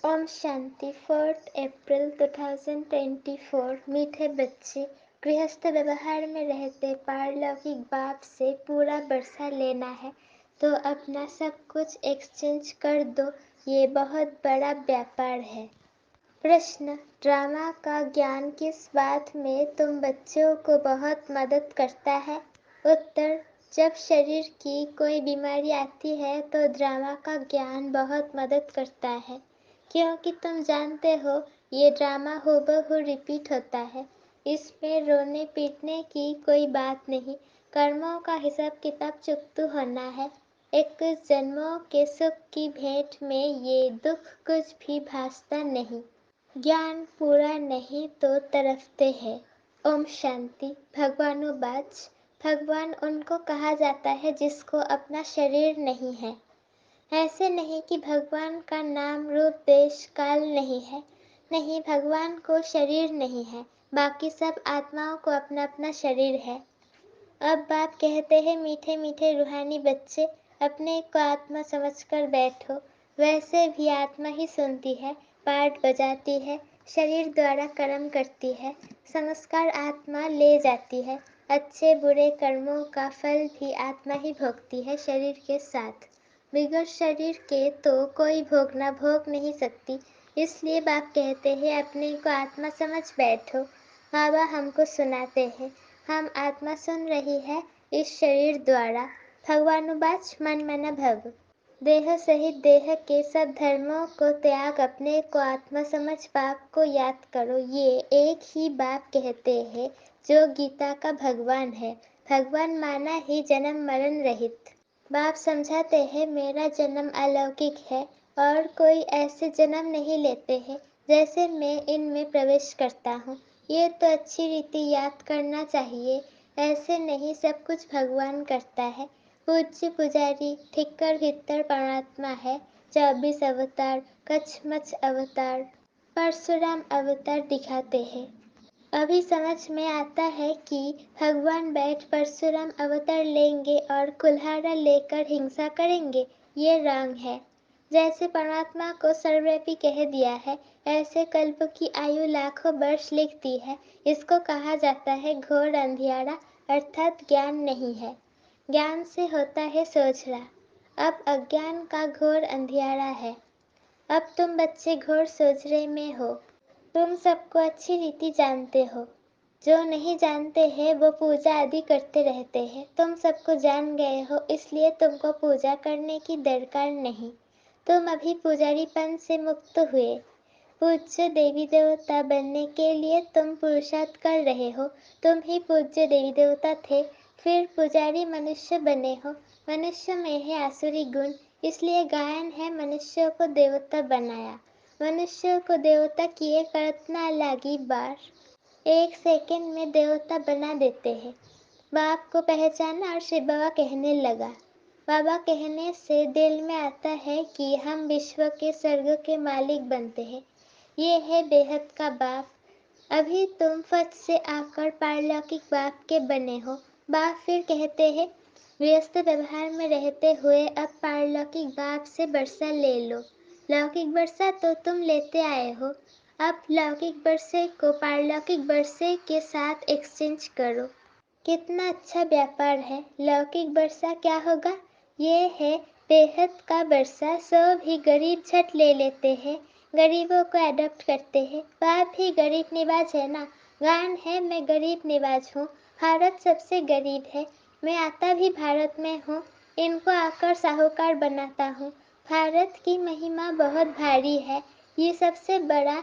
ओम शांति। 4 अप्रैल 2024। मीठे बच्चे, गृहस्थ व्यवहार में रहते पारलौकिक बाप से पूरा बरसा लेना है तो अपना सब कुछ एक्सचेंज कर दो। ये बहुत बड़ा व्यापार है। प्रश्न: ड्रामा का ज्ञान किस बात में तुम बच्चों को बहुत मदद करता है? उत्तर: जब शरीर की कोई बीमारी आती है तो ड्रामा का ज्ञान बहुत मदद करता है, क्योंकि तुम जानते हो ये ड्रामा हूबहू रिपीट होता है। इसमें रोने पीटने की कोई बात नहीं। कर्मों का हिसाब किताब चुकता होना है। 21 जन्मों के सुख की भेंट में ये दुख कुछ भी भासता नहीं। ज्ञान पूरा नहीं तो तरफते हैं। ओम शांति। भगवानुवाच: भगवान उनको कहा जाता है जिसको अपना शरीर नहीं है। ऐसे नहीं कि भगवान का नाम रूप देश काल नहीं है। नहीं, भगवान को शरीर नहीं है, बाकी सब आत्माओं को अपना अपना शरीर है। अब बाप कहते हैं, मीठे मीठे रूहानी बच्चे, अपने को आत्मा समझकर बैठो। वैसे भी आत्मा ही सुनती है, पाठ बजाती है, शरीर द्वारा कर्म करती है, संस्कार आत्मा ले जाती है। अच्छे बुरे कर्मों का फल भी आत्मा ही भोगती है शरीर के साथ। बिगड़ शरीर के तो कोई भोगना भोग नहीं सकती। इसलिए बाप कहते हैं, अपने को आत्मा समझ बैठो। बाबा हमको सुनाते हैं, हम आत्मा सुन रही है इस शरीर द्वारा। भगवानुवाच: मन मन भव। देह सहित देह के सब धर्मों को त्याग अपने को आत्मा समझ बाप को याद करो। ये एक ही बाप कहते हैं जो गीता का भगवान है। भगवान माना ही जन्म मरण रहित। बाप समझाते हैं, मेरा जन्म अलौकिक है और कोई ऐसे जन्म नहीं लेते हैं जैसे मैं इनमें प्रवेश करता हूँ। ये तो अच्छी रीति याद करना चाहिए। ऐसे नहीं, सब कुछ भगवान करता है। पूज्य पुजारी ठिक्कर भित्तर परमात्मा है। 24 अवतार, कछमच अवतार, परशुराम अवतार दिखाते हैं। अभी समझ में आता है कि भगवान बैठ परशुराम अवतार लेंगे और कुल्हाड़ा लेकर हिंसा करेंगे। ये रंग है। जैसे परमात्मा को सर्वव्यापी कह दिया है, ऐसे कल्प की आयु लाखों वर्ष लिखती है। इसको कहा जाता है घोर अंधियारा, अर्थात ज्ञान नहीं है। ज्ञान से होता है सोझरा। अब अज्ञान का घोर अंधियारा है। अब तुम बच्चे घोर सोझरे में हो। तुम सबको अच्छी रीति जानते हो। जो नहीं जानते हैं वो पूजा आदि करते रहते हैं। तुम सबको जान गए हो, इसलिए तुमको पूजा करने की दरकार नहीं। तुम अभी पुजारीपन से मुक्त हुए। पूज्य देवी देवता बनने के लिए तुम पुरुषार्थ कर रहे हो। तुम ही पूज्य देवी देवता थे, फिर पुजारी मनुष्य बने हो। मनुष्य में है आसुरी गुण, इसलिए गायन है मनुष्यों को देवता बनाया। मनुष्य को देवता किए करत ना लागी बार। 1 सेकंड में देवता बना देते हैं। बाप को पहचाना और शिव बाबा कहने लगा। बाबा कहने से दिल में आता है कि हम विश्व के स्वर्ग के मालिक बनते हैं। ये है बेहद का बाप। अभी तुम फट से आकर पारलौकिक बाप के बने हो। बाप फिर कहते हैं, व्यस्त व्यवहार में रहते हुए अब पारलौकिक बाप से वर्षा ले लो। लौकिक वर्षा तो तुम लेते आए हो, अब लौकिक वर्षे को पारलौकिक वर्षे के साथ एक्सचेंज करो। कितना अच्छा व्यापार है। लौकिक वर्षा क्या होगा? ये है बेहद का वर्षा। सो भी गरीब झट ले लेते हैं, गरीबों को अडॉप्ट करते हैं। बाप भी गरीब निवाज है ना। गान है, मैं गरीब निवाज हूँ। भारत सबसे गरीब है। मैं आता भी भारत में हूँ, इनको आकर साहूकार बनाता हूँ। भारत की महिमा बहुत भारी है। ये सबसे बड़ा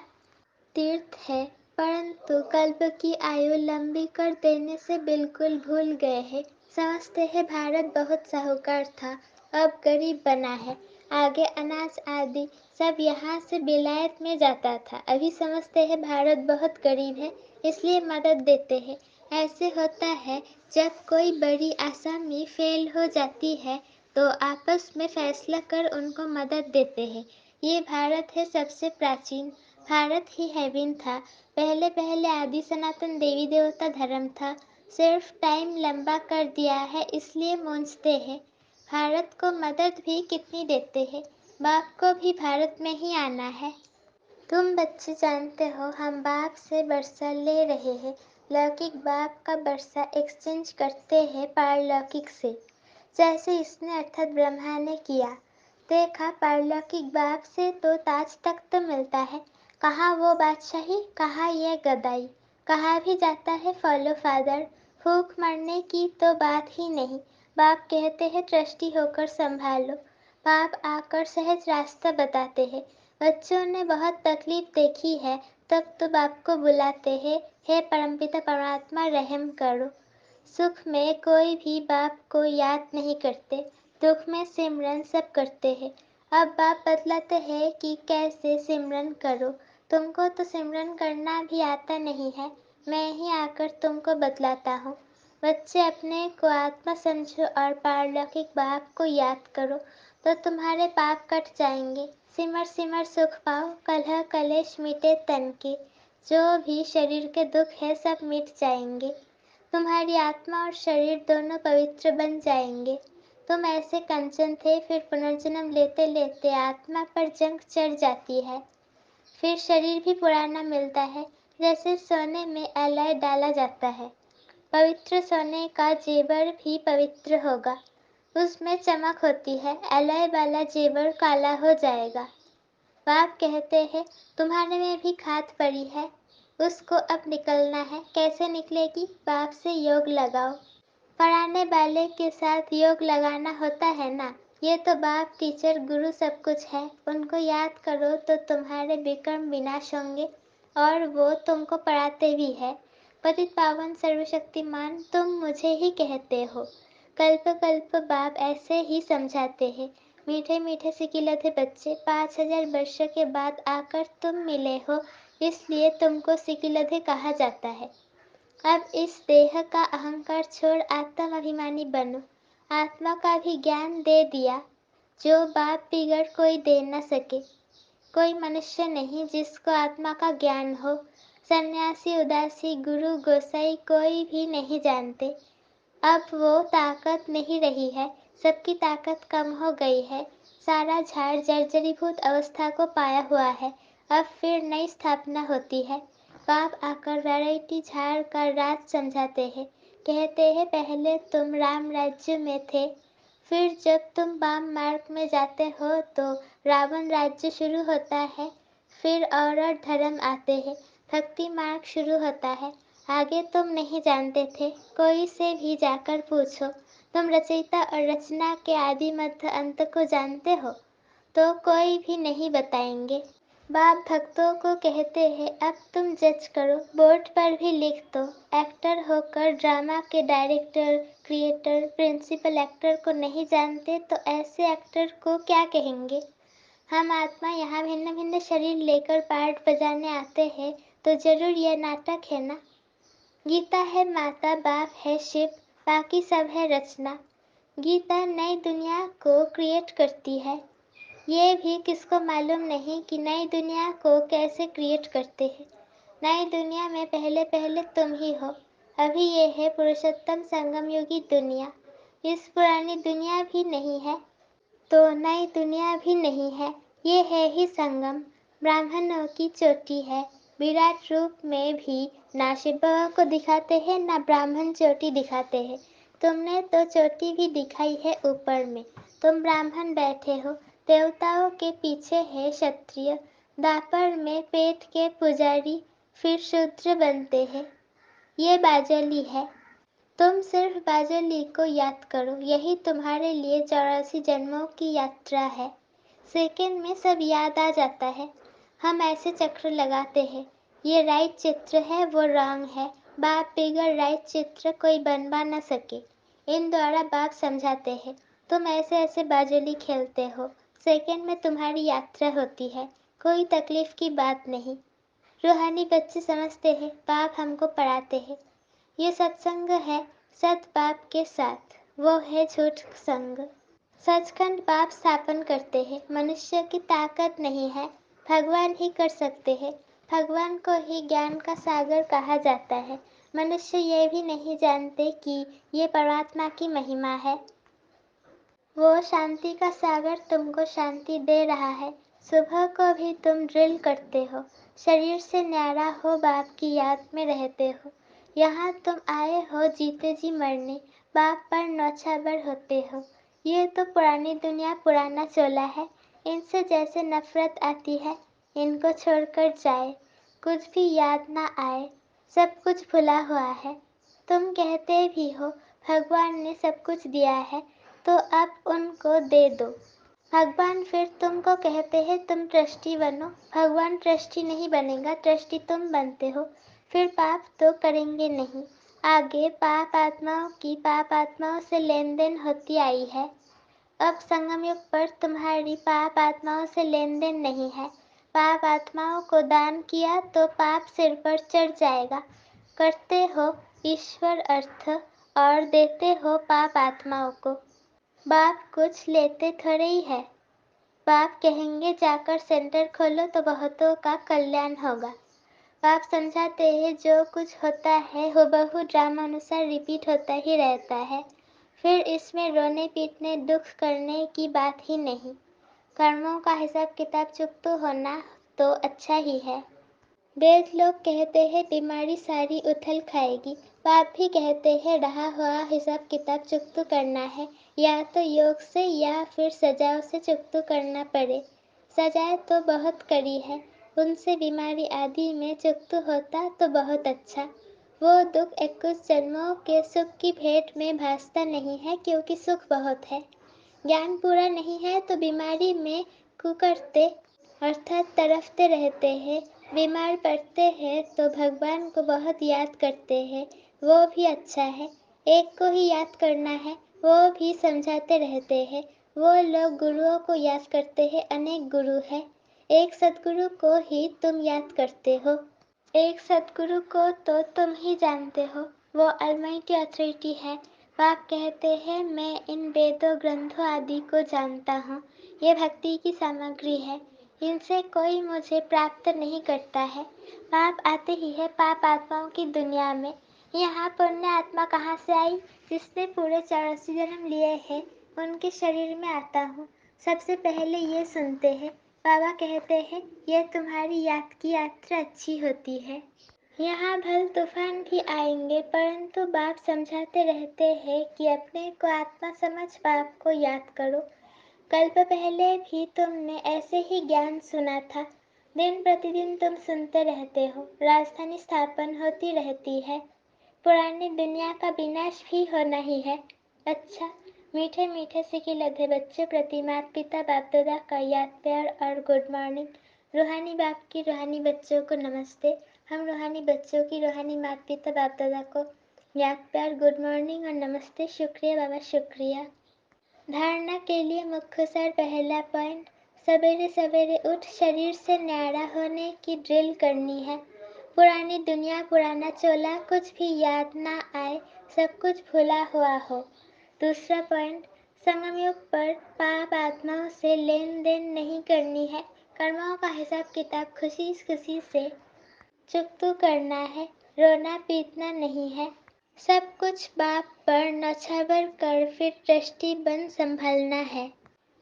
तीर्थ है, परंतु कल्प की आयु लंबी कर देने से बिल्कुल भूल गए हैं। समझते हैं भारत बहुत साहूकार था, अब गरीब बना है। आगे अनाज आदि सब यहाँ से विलायत में जाता था। अभी समझते हैं भारत बहुत गरीब है, इसलिए मदद देते हैं। ऐसे होता है, जब कोई बड़ी आसामी फेल हो जाती है तो आपस में फैसला कर उनको मदद देते हैं। ये भारत है सबसे प्राचीन। भारत ही हेवन था। पहले पहले आदि सनातन देवी देवता धर्म था। सिर्फ टाइम लंबा कर दिया है, इसलिए मूंझते हैं। भारत को मदद भी कितनी देते हैं। बाप को भी भारत में ही आना है। तुम बच्चे जानते हो हम बाप से वर्षा ले रहे हैं, लौकिक बाप का वर्षा एक्सचेंज करते हैं पारलौकिक से, जैसे इसने अर्थात ब्रह्मा ने किया। देखा पारलौकिक बाप से तो ताज तख्त तो मिलता है, कहाँ वो बादशाही, कहाँ ये गदाई। कहा भी जाता है फॉलो फादर, भूख मरने की तो बात ही नहीं। बाप कहते हैं ट्रस्टी होकर संभालो, बाप आकर सहज रास्ता बताते हैं। बच्चों ने बहुत तकलीफ देखी है, तब तो बाप को बुलाते हैं, हे परमपिता परमात्मा रहम करो। सुख में कोई भी बाप को याद नहीं करते, दुख में सिमरन सब करते हैं। अब बाप बतलाते हैं कि कैसे सिमरन करो। तुमको तो सिमरन करना भी आता नहीं है, मैं ही आकर तुमको बतलाता हूँ। बच्चे अपने को आत्मा समझो और पारलौकिक बाप को याद करो, तो तुम्हारे पाप कट जाएंगे। सिमर सिमर सुख पाओ, कलह कलेश मिटे तन के। जो भी शरीर के दुख है सब मिट जाएंगे। तुम्हारी आत्मा और शरीर दोनों पवित्र बन जाएंगे। तुम ऐसे कंचन थे, फिर पुनर्जन्म लेते लेते आत्मा पर जंग चढ़ जाती है, फिर शरीर भी पुराना मिलता है, जैसे सोने में एलॉय डाला जाता है। पवित्र सोने का जेवर भी पवित्र होगा, उसमें चमक होती है, एलॉय वाला जेवर काला हो जाएगा। बाप कहते हैं तुम्हारे में भी खाद पड़ी है, उसको अब निकलना है। कैसे निकलेगी? बाप से योग लगाओ। पढ़ाने वाले के साथ योग लगाना होता है ना। ये तो बाप टीचर गुरु सब कुछ है, उनको याद करो तो तुम्हारे विक्रम विनाश होंगे, और वो तुमको पढ़ाते भी है। पतित पावन सर्वशक्तिमान तुम मुझे ही कहते हो। कल्प कल्प बाप ऐसे ही समझाते हैं। मीठे मीठे सिकिलधे बच्चे 5000 वर्षों के बाद आकर तुम मिले हो, इसलिए तुमको सिकिलधे कहा जाता है। अब इस देह का अहंकार छोड़ आत्म अभिमानी बनो। आत्मा का भी ज्ञान दे दिया, जो बाप बिगड़ कोई दे न सके। कोई मनुष्य नहीं जिसको आत्मा का ज्ञान हो। सन्यासी उदासी गुरु गोसाई कोई भी नहीं जानते। अब वो ताकत नहीं रही है, सबकी ताकत कम हो गई है। सारा झाड़ जर्जरीभूत अवस्था को पाया हुआ है, अब फिर नई स्थापना होती है। बाप आकर वैरायटी झाड़ का राज समझाते हैं। कहते हैं पहले तुम राम राज्य में थे, फिर जब तुम वाम मार्ग में जाते हो तो रावण राज्य शुरू होता है, फिर और धर्म आते हैं, भक्ति मार्ग शुरू होता है। आगे तुम नहीं जानते थे, कोई से भी जाकर पूछो। तुम रचयिता और रचना के आदि मध्य अंत को जानते हो, तो कोई भी नहीं बताएंगे। बाप भक्तों को कहते हैं अब तुम जज करो, बोर्ड पर भी लिख दो। एक्टर होकर ड्रामा के डायरेक्टर, क्रिएटर, प्रिंसिपल एक्टर को नहीं जानते तो ऐसे एक्टर को क्या कहेंगे। हम आत्मा यहाँ भिन्न भिन्न शरीर लेकर पार्ट बजाने आते हैं, तो जरूर यह नाटक है ना। गीता है माता, बाप है शिव, बाकी सब है रचना। गीता नई दुनिया को क्रिएट करती है। ये भी किसको मालूम नहीं कि नई दुनिया को कैसे क्रिएट करते हैं। नई दुनिया में पहले पहले तुम ही हो। अभी ये है पुरुषोत्तम संगम युगी दुनिया। इस पुरानी दुनिया भी नहीं है, तो नई दुनिया भी नहीं है, ये है ही संगम। ब्राह्मणों की चोटी है। विराट रूप में भी ना शिव बाबा को दिखाते हैं ना ब्राह्मण चोटी दिखाते हैं। तुमने तो चोटी भी दिखाई है ऊपर में। तुम ब्राह्मण बैठे हो, देवताओं के पीछे है क्षत्रिय, दापर में पेट के पुजारी, फिर शूद्र बनते हैं। ये बाजोली है। तुम सिर्फ बाजोली को याद करो, यही तुम्हारे लिए 84 जन्मों की यात्रा है। सेकंड में सब याद आ जाता है। हम ऐसे चक्र लगाते हैं, ये राइट चित्र है, वो रॉन्ग है। बाप बिगड़ राइट चित्र कोई बनवा न सके। इन द्वारा बाप समझाते हैं। तुम ऐसे ऐसे बाजोली खेलते हो, सेकंड में तुम्हारी यात्रा होती है, कोई तकलीफ की बात नहीं। रूहानी बच्चे समझते हैं, बाप हमको पढ़ाते हैं। ये सत्संग है सत बाप के साथ, वो है झूठ संग। सचखंड बाप स्थापन करते हैं, मनुष्य की ताकत नहीं है, भगवान ही कर सकते हैं। भगवान को ही ज्ञान का सागर कहा जाता है। मनुष्य ये भी नहीं जानते कि ये परमात्मा की महिमा है। वो शांति का सागर तुमको शांति दे रहा है। सुबह को भी तुम ड्रिल करते हो, शरीर से न्यारा हो बाप की याद में रहते हो। यहाँ तुम आए हो जीते जी मरने, बाप पर नौछावर होते हो। ये तो पुरानी दुनिया पुराना चोला है, इनसे जैसे नफरत आती है, इनको छोड़कर जाए, कुछ भी याद ना आए, सब कुछ भुला हुआ है। तुम कहते भी हो भगवान ने सब कुछ दिया है, तो अब उनको दे दो। भगवान फिर तुमको कहते हैं तुम ट्रस्टी बनो, भगवान ट्रस्टी नहीं बनेगा, ट्रस्टी तुम बनते हो। फिर पाप तो करेंगे नहीं, आगे पाप आत्माओं की पाप आत्माओं से लेन देन होती आई है। अब संगम युग पर तुम्हारी पाप आत्माओं से लेन देन नहीं है। पाप आत्माओं को दान किया तो पाप सिर पर चढ़ जाएगा। करते हो ईश्वर अर्थ और देते हो पाप आत्माओं को। बाप कुछ लेते थोड़े ही है। बाप कहेंगे जाकर सेंटर खोलो तो बहुतों का कल्याण होगा। बाप समझाते हैं जो कुछ होता है हुबहू ड्रामा अनुसार रिपीट होता ही रहता है। फिर इसमें रोने पीटने दुख करने की बात ही नहीं। कर्मों का हिसाब किताब चुकता होना तो अच्छा ही है। वेद लोग कहते हैं बीमारी सारी उथल खाएगी, बाप भी कहते हैं रहा हुआ हिसाब किताब चुकता करना है, या तो योग से या फिर सजाओं से चुकता करना पड़े। सजाएं तो बहुत करी है, उनसे बीमारी आदि में चुकता होता तो बहुत अच्छा। वो दुख 21 जन्मों के सुख की भेंट में भासता नहीं है, क्योंकि सुख बहुत है। ज्ञान पूरा नहीं है तो बीमारी में कुकरते अर्थात तड़फते रहते हैं। बीमार पड़ते हैं तो भगवान को बहुत याद करते हैं, वो भी अच्छा है। एक को ही याद करना है, वो भी समझाते रहते हैं। वो लोग गुरुओं को याद करते हैं, अनेक गुरु है, एक सदगुरु को ही तुम याद करते हो। एक सदगुरु को तो तुम ही जानते हो, वो अलमाइटी अथॉरिटी है। बाप कहते हैं मैं इन वेदों ग्रंथों आदि को जानता हूँ, ये भक्ति की सामग्री है, इनसे कोई मुझे प्राप्त नहीं करता है। पाप आते ही है पाप आत्माओं की दुनिया में। यहाँ पुण्य आत्मा कहाँ से आई? जिसने पूरे 84 जन्म लिए हैं, उनके शरीर में आता हूँ। सबसे पहले ये सुनते हैं। बाबा कहते हैं ये तुम्हारी याद की यात्रा अच्छी होती है। यहाँ भल तूफान भी आएंगे, परंतु बाप समझाते रहते हैं कि अपने को आत्मा समझ बाप को याद करो। कल्प पहले भी तुमने ऐसे ही ज्ञान सुना था। दिन प्रतिदिन तुम सुनते रहते हो, राजधानी स्थापन होती रहती है, पुरानी दुनिया का विनाश भी होना ही है। अच्छा, मीठे मीठे से कि लधे बच्चे प्रति माता पिता बाप दादा का याद प्यार और गुड मॉर्निंग। रूहानी बाप की रूहानी बच्चों को नमस्ते। हम रूहानी बच्चों की रूहानी माता पिता बाप दादा को याद प्यार गुड मॉर्निंग और नमस्ते। शुक्रिया बाबा, शुक्रिया। धारणा के लिए मुख्य सर पहला पॉइंट, सवेरे सवेरे उठ शरीर से न्यारा होने की ड्रिल करनी है। पुरानी दुनिया पुराना चोला, कुछ भी याद ना आए, सब कुछ भुला हुआ हो। दूसरा पॉइंट, संगम युग पर पाप आत्माओं से लेन देन नहीं करनी है, कर्मों का हिसाब किताब खुशी खुशी से चुकता करना है, रोना पीटना नहीं है। सब कुछ बाप पर नौछावर कर फिर ट्रस्टी बन संभलना है।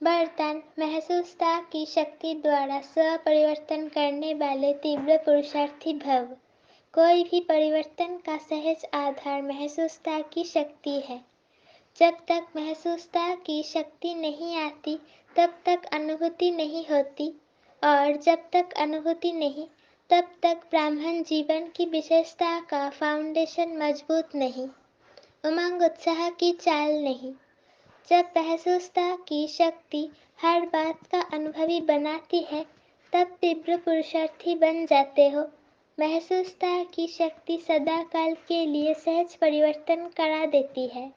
वरदान, महसूसता की शक्ति द्वारा स्व परिवर्तन करने वाले तीव्र पुरुषार्थी भव। कोई भी परिवर्तन का सहज आधार महसूसता की शक्ति है। जब तक महसूसता की शक्ति नहीं आती तब तक अनुभूति नहीं होती, और जब तक अनुभूति नहीं तब तक ब्राह्मण जीवन की विशेषता का फाउंडेशन मजबूत नहीं, उमंग उत्साह की चाल नहीं। जब महसूसता की शक्ति हर बात का अनुभवी बनाती है तब तीव्र पुरुषार्थी बन जाते हो। महसूसता की शक्ति सदा काल के लिए सहज परिवर्तन करा देती है।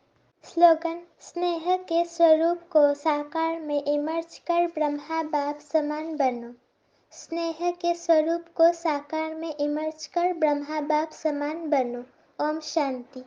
स्लोगन, स्नेह के स्वरूप को साकार में इमर्ज कर ब्रह्मा बाप समान बनो। स्नेह के स्वरूप को साकार में इमर्ज कर ब्रह्मा बाप समान बनो। ओम शांति।